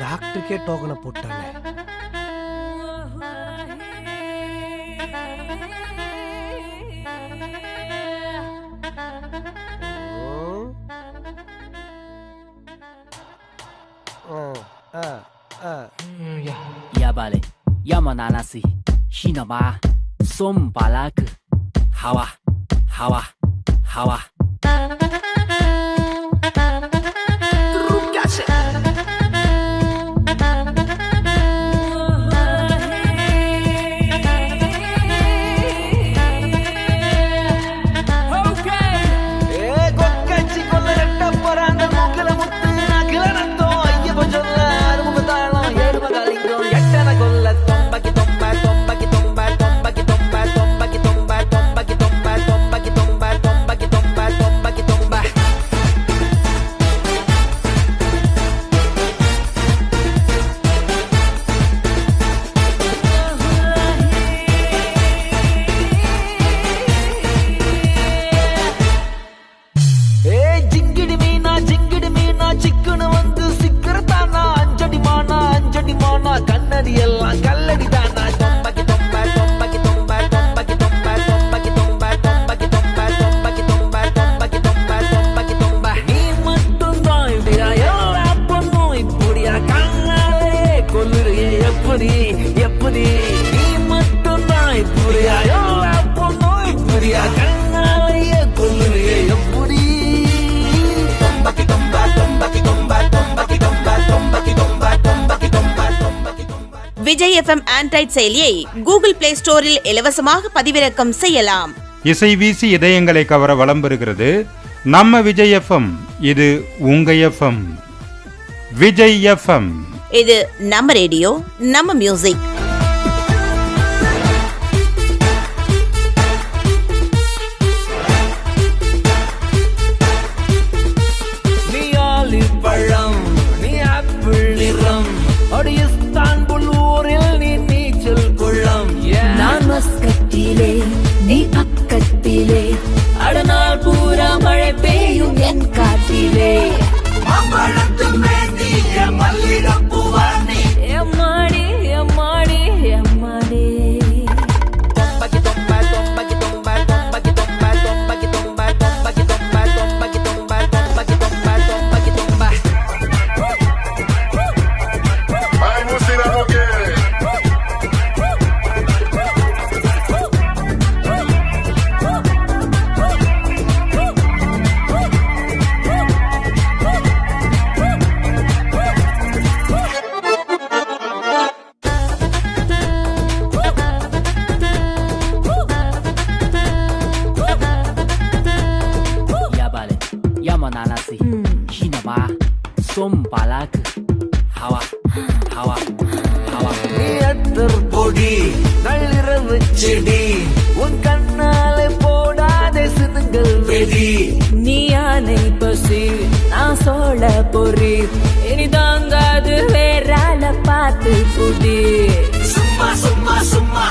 டாக்டருக்கே டோக்கனை போட்டானே. Yabale, yamananasi, shinaba, sombalak, hawa, hawa, hawa. Vijay FM Android செயலியை Google play ஸ்டோரில் இலவசமாக பதிவிறக்கம் செய்யலாம். இசை வீசி இதயங்களை கவர வலம் பெறுகிறது நம்ம விஜய் எஃப்எம். இது உங்க எஃப்எம். விஜய் எஃப்எம், இது நம்ம ரேடியோ, நம்ம மியூசிக். நீ பக்கத்திலே அடநாள் பூரா மழை பெய்யும் என் காட்டிலே எம்மாடி எம்மாடி எம்மாடி sombalak, hawa, hawa, hawa. பொடி நள்ளிரவு செடி உன் கண்ணாலே போடாதே சினுங்கள் வெடி. நீ யானை பசி நான் சோழ பொறி இனி தாங்காது வேறால பார்த்து புடி. சும்மா சும்மா சும்மா